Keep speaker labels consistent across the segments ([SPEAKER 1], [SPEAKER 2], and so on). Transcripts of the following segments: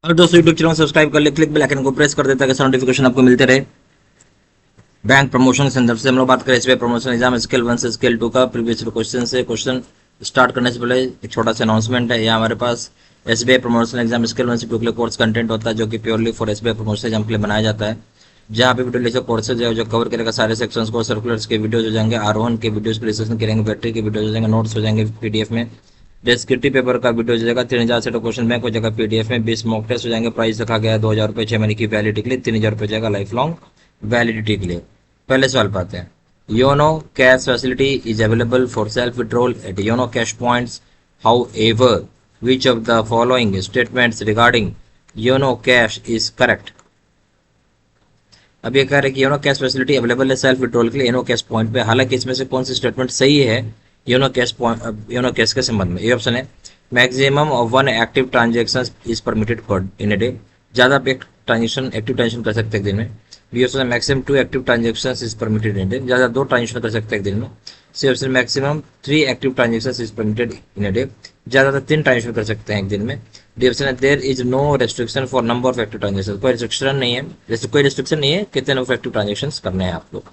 [SPEAKER 1] और दोस्तों YouTube channel subscribe कर ले, क्लिक बेल आइकन को प्रेस कर देता है ताकि नोटिफिकेशन आपको मिलते रहे। बैंक प्रमोशन के संदर्भ से हम लोग बात करें एसबीआई प्रमोशन एग्जाम स्केल 1 से स्केल 2 का प्रीवियस क्वेश्चन से क्वेश्चन स्टार्ट करने से पहले एक छोटा सा अनाउंसमेंट है। यहाँ हमारे पास एसबीआई प्रमोशन एग्जाम स्केल 1 से 2 के लिए कोर्स कंटेंट होता है जो कि purely for SBI promotion exam के लिए बनाया जाता है, जहाँ पे वीडियो लेक्चर कोर्सेज है जो कवर करेगा सारे सेक्शंस को। सर्कुलर्स के वीडियोज हो जाएंगे, आरोहण के वीडियोज डिस्कशन करेंगे, बैटरी के वीडियोज हो जाएंगे, नोट्स हो जाएंगे पीडीएफ में, डिस्क्रिप्टिव पेपर का वीडियो हो जाएगा, 3000 सेट क्वेश्चन बैंक हो जाएगा पीडीएफ में, 20 मॉक टेस्ट हो जाएंगे। प्राइस रखा गया है 2000 रुपये 6 महीने की वैलिडिटी के लिए, 3000 रुपये जाएगा लाइफ लॉन्ग वैलिडिटी के लिए। पहले सवाल पाते हैं। YONO cash facility is available for self withdrawal at YONO cash points, however which of the following statements regarding YONO cash is correct. अब ये कह रहे हैं कि योनो कैश फैसिलिटी अवेलेबल है सेल्फ विड्रॉल के लिए योनो कैश पॉइंट पे, हालांकि इसमें से कौन सी स्टेटमेंट सही है YONO cash point YONO cash के संबंध में। ये ऑप्शन है maximum of 1 active transaction is permitted per in a day, ज़्यादा एक्टिव ट्रांजेक्शन कर सकते हैं दिन में। बी ऑप्शन है maximum 2 active transaction is permitted in a day, ज़्यादा 2 ट्रांजेक्शन कर सकते हैं दिन में। C option maximum 3 active transaction is permitted in a day, ज़्यादा 3 ट्रांजेक्शन कर सकते हैं एक दिन में। डी ऑप्शन है there is no restriction for number of active transaction, कोई रिस्ट्रिक्शन नहीं है, कितने नंबर ऑफ एक्टिव ट्रांजेक्शन करने हैं आप लोग।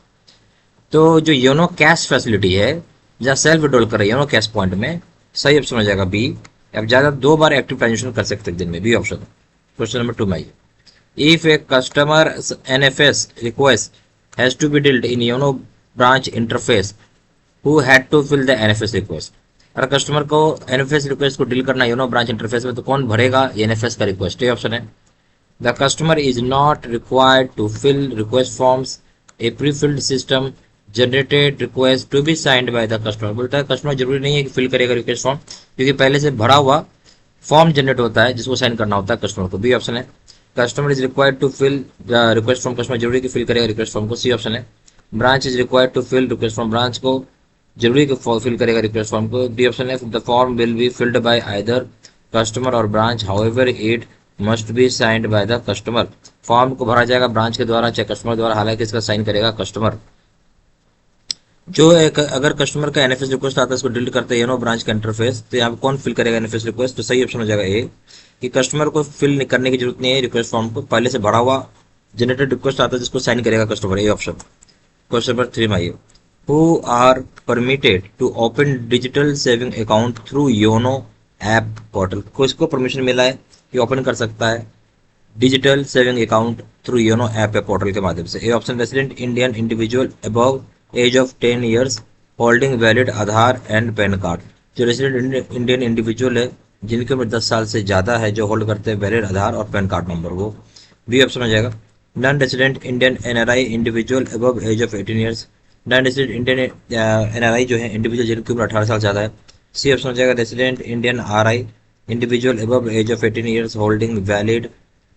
[SPEAKER 1] तो जो योनो कैश फैसिलिटी है जहाँ सेल्फ विड्रॉल कर रही है योनो कैश पॉइंट में, सही ऑप्शन हो जाएगा बी। अब ज़्यादा 2 बार एक्टिव ट्रांजेक्शन कर सकते हैं दिन में, बी ऑप्शन। क्वेश्चन नंबर 2 में आइए। If a customer NFS request has to be dealt in YONO branch interface, who had to fill the NFS request. अगर कस्टमर को एनएफएस रिक्वेस्ट को डील करना है योनो ब्रांच इंटरफेस में, तो कौन भरेगा एनएफएस का रिक्वेस्ट। ये ऑप्शन है the customer is not required to fill request forms, a pre filled system generated request to be signed by the customer. बोलता है कस्टमर जरूरी नहीं है कि फिल करेगा रिक्वेस्ट फॉर्म, क्योंकि पहले से भरा हुआ फॉर्म जनरेट होता है जिसको साइन करना होता है कस्टमर को। बी ऑप्शन है customer is required to fill the request form, customer जरूरी कि फिल करेगा रिक्वेस्ट फॉर्म को। सी ऑप्शन है branch is required to fill request form, branch को जरूरी कि फिल करेगा रिक्वेस्ट फॉर्म को। डी ऑप्शन है the form will be filled by either customer or branch, however it must be signed by the customer. Form को भरा जाएगा branch के द्वारा चाहे कस्टमर द्वारा, हालांकि इसका साइन करेगा कस्टमर। जो एक अगर कस्टमर का एनएफएस रिक्वेस्ट आता है उसको डिलीट करते हैं योनो ब्रांच का इंटरफेस, तो यहाँ पे कौन फिल करेगा एनएफएस रिक्वेस्ट। तो सही ऑप्शन हो जाएगा ए कि कस्टमर को फिल करने की जरूरत नहीं है रिक्वेस्ट फॉर्म को, पहले से भरा हुआ जनरेटेड रिक्वेस्ट आता है जिसको साइन करेगा customer. A option. Question number 3 में आइए। Who are permitted to open digital saving account through YONO app portal, किसको परमिशन मिला है कि ओपन कर सकता है digital saving account through YONO app portal के माध्यम से। A option resident Indian individual above age of 10 years holding valid Aadhaar and PAN card, जो रेसिडेंट इंडियन इंडिविजुअल है जिनकी उम्र 10 साल से ज़्यादा है, जो होल्ड करते हैं वैलिड आधार और पैन कार्ड नंबर, वो। बी ऑप्शन हो जाएगा non resident Indian NRI individual above age of 18 years, non resident Indian NRI जो है इंडिविजुअल जिनकी उम्र 18 साल ज़्यादा है। सी ऑप्शन हो जाएगा resident Indian RI individual above age of 18 years holding valid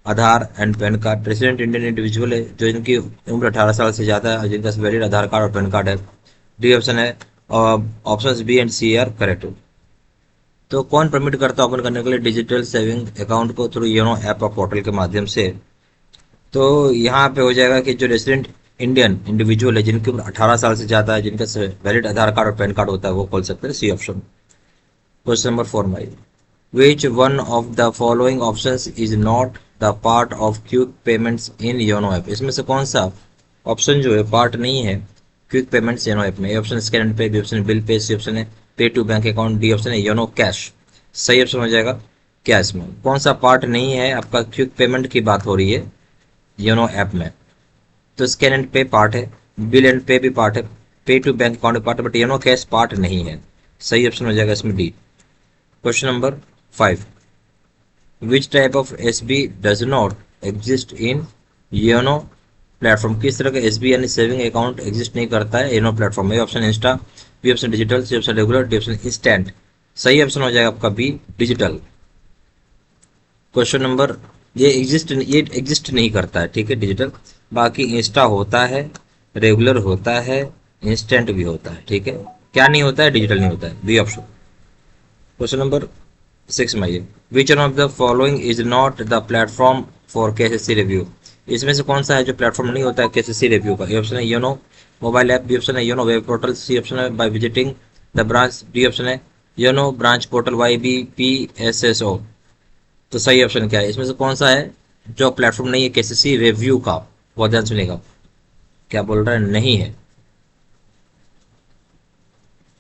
[SPEAKER 1] Aadhaar and PAN card, resident Indian individual है जो इनकी उम्र 18 साल से ज़्यादा है और जिनका वैलिड आधार कार्ड और पैन कार्ड है। डी ऑप्शन है option B and C are correct. तो कौन परमिट करता है ओपन करने के लिए डिजिटल सेविंग अकाउंट को थ्रू योनो ऐप और पोर्टल के माध्यम से। तो यहाँ पे हो जाएगा कि जो रेसिडेंट इंडियन इंडिविजुअल है जिनकी उम्र 18 साल से ज़्यादा है, जिनका वैलिड आधार कार्ड और पैन कार्ड होता है, वो खोल सकते हैं। C option. क्वेश्चन नंबर 4 में which one of the following options is not the part of quick payments in YONO app. इसमें से कौन सा ऑप्शन जो है पार्ट नहीं है क्विक पेमेंट्स योनो ऐप में। A option scan and pay, B option bill pay, C option है pay to bank account, D option है योनो कैश। सही ऑप्शन हो जाएगा कैश में। कौन सा पार्ट नहीं है आपका क्विक पेमेंट की बात हो रही है योनो ऐप में, तो स्कैन एंड पे पार्ट है, बिल एंड पे भी पार्ट है, pay to bank account part है, बट योनो कैश पार्ट नहीं है। सही ऑप्शन हो जाएगा इसमें D. Question number 5 which type of SB does not exist in YONO platform, किस तरह का एसबी यानी सेविंग अकाउंट एग्जिस्ट नहीं करता है योनो प्लेटफॉर्म में। Option insta, B option digital, C option regular, D option instant. सही ऑप्शन हो जाएगा आपका बी डिजिटल। क्वेश्चन नंबर ये एग्जिस्ट नहीं करता है, ठीक है डिजिटल, बाकी इंस्टा होता है, रेगुलर होता है, इंस्टेंट भी होता है, ठीक है। क्या नहीं होता है, डिजिटल नहीं होता है, बी ऑप्शन। क्वेश्चन नंबर 6 में आइए। Which one of the following is not the platform for KCC review, इसमें से कौन सा है जो प्लेटफॉर्म नहीं होता है केसीसी रिव्यू का। ए ऑप्शन है YONO mobile app, B option है YONO web portal, C option है by visiting the branch, D option है योनो ब्रांच पोर्टल YBPSSO। तो सही ऑप्शन क्या है इसमें से, कौन सा है जो प्लेटफॉर्म नहीं है केसीसी रिव्यू का? बहुत ध्यान सुनिएगा, क्या बोल रहा है, नहीं है।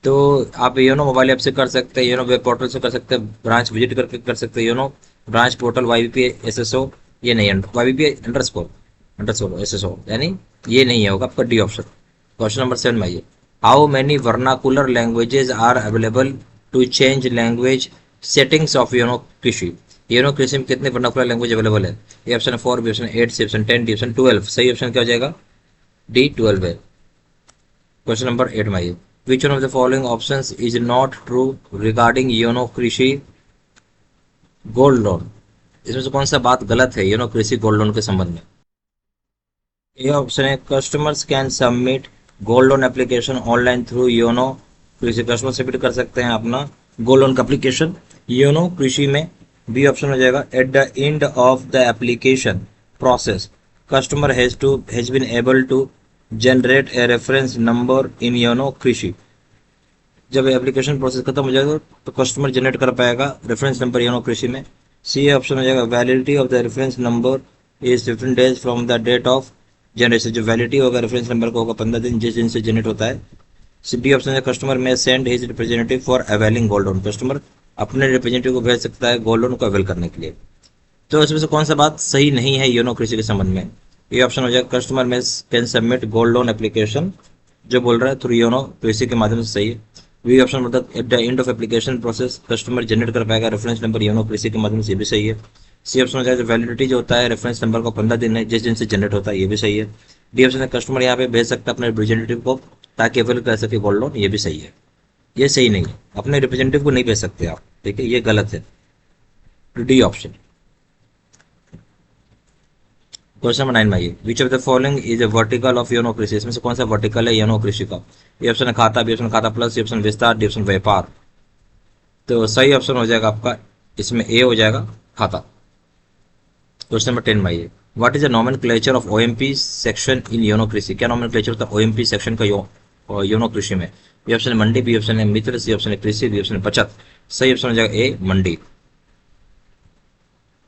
[SPEAKER 1] तो आप योनो मोबाइल ऐप से कर सकते हैं, योनो वेब पोर्टल से कर सकते हैं, ब्रांच विजिट करके कर सकते हैं, योनो ब्रांच पोर्टल वाईबीपी एसएसओ, ये नहीं है, वाईबीपी अंडरस्कोर एसएसओ, यानी ये नहीं है, होगा आपका डी ऑप्शन। क्वेश्चन नंबर 7 में आइए, how many vernacular languages are available to change language settings of YONO Krishi? YONO Krishi में कितने वर्नाकुलर लैंग्वेज अवेलेबल है? ए ऑप्शन है 4, B option 8, C option 10, D option 12। सही ऑप्शन क्या हो जाएगा? डी 12 है। क्वेश्चन नंबर 8 में आइए, which one of the following options is not true regarding YONO कृषि गोल्ड लोन? इसमें से कौन सा बात गलत है योनो कृषि गोल्ड लोन के संबंध में? ए ऑप्शन है customers can submit gold loan application online through YONO Krishi, customer submit कर सकते हैं अपना गोल्ड लोन का एप्लीकेशन योनो कृषि में। बी ऑप्शन हो जाएगा at the end of the application process customer has been able to generate a reference number in YONO Krishi. जब application process खत्म हो जाएगा तो कस्टमर जनरेट कर पाएगा रेफरेंस नंबर योनो कृषि में। सी ऑप्शन हो जाएगा validity of the reference number is 15 days from the date of generation, जो वैलिडिटी होगा रेफरेंस नंबर का होगा 15 दिन जिस दिन से जनरेट होता है। सी डी ऑप्शन है कस्टमर में send his representative for availing gold loan, customer अपने रिप्रेजेंटेटिव को भेज सकता है गोल्ड लोन को अवेल करने के लिए। तो इसमें से कौन सा बात सही नहीं है योनो कृषि के संबंध में? ये ऑप्शन हो जाएगा कस्टमर में can submit gold loan application, जो बोल रहा है थ्रू योनो कृषि के माध्यम से, सही है। बी ऑप्शन मतलब eight the end of application process customer generate कर पाएगा रेफरेंस नंबर योनो कृषि के माध्यम से, ये भी सही है। सी ऑप्शन हो जाएगा वैलिडिटी जो होता है रेफरेंस नंबर का 15 दिन है जिस दिन से जनरेट होता है, ये भी सही है। डी ऑप्शन है कस्टमर यहाँ पे भेज सकता है अपने रिप्रेजेंटेटिव को ताकि अवेल कर सके गोल्ड लोन, ये भी सही है। ये सही नहीं है, अपने रिप्रेजेंटेटिव को नहीं भेज सकते आप, ठीक है, ये गलत है, डी ऑप्शन। क्वेश्चन नंबर 9 में आइए, विच of the following is a vertical of YONO कृषि? इसमें से कौन सा वर्टिकल है योनो कृषि का? ये ऑप्शन है खाता, बी ऑप्शन खाता प्लस, सी ऑप्शन विस्तार, डी ऑप्शन व्यापार। तो सही ऑप्शन हो जाएगा आपका इसमें ए हो जाएगा खाता। क्वेश्चन नंबर 10 में आइए, what is the nomenclature of OMP section in YONO कृषि? क्या नॉमेनक्लेचर होता है ओएमपी सेक्शन का योनो कृषि में? बी ऑप्शन है मंडी, बी ऑप्शन है मित्र, सी ऑप्शन है कृषि, डी ऑप्शन है बचत। सही ऑप्शन हो जाएगा A mandi.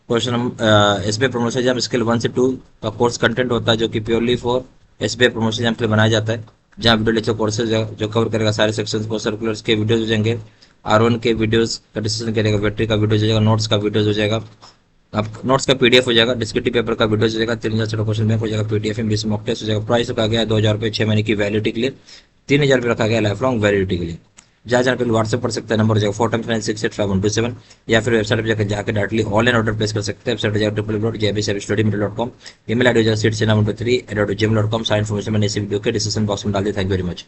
[SPEAKER 1] Question number SBI promotion exam scale 1 से 2 का कोर्स कंटेंट होता है जो कि purely for SBI promotion exam के लिए बनाया जाता है, जहाँ वीडियो लेक्चर कोर्सेज जो कवर करेगा सारे सेक्शंस को, सर्कुलर्स के वीडियोज हो जाएंगे, R1 के वीडियोस का डिस्कशन करेगा, बैटरी का वीडियो हो जाएगा, नोट्स का वीडियोज हो जाएगा, अब नोट्स का पीडीएफ हो जाएगा, डिस्क्रिप्टिव पेपर का वीडियो हो जाएगा, 3000 क्वेश्चन बैंक हो जाएगा, पीडीएफ में 20 मॉक टेस्ट हो जाएगा। प्राइस रखा गया है 2000 रुपये 6 महीने की वैलिडिटी के लिए, 3000 रुपये रखा गया लाइफ लॉन्ग वैलिडिटी के लिए। जहाँ जाकर व्हाट्सएप कर सकते हैं, नंबर हो जाएगा 4times9685127, या फिर वेबसाइट पर जाकर डायरेक्टली ऑनलाइन ऑर्डर प्लेस कर सकते हैं। वेबसाइट हो जाएगा www.jbstudymedia.com, ईमेल आईडी हो जाएगा seatsena13@gmail.com। सारी इन्फॉर्मेशन मैंने इसी वीडियो के डिस्क्रिप्शन बॉक्स में डाल दी। Thank you very much.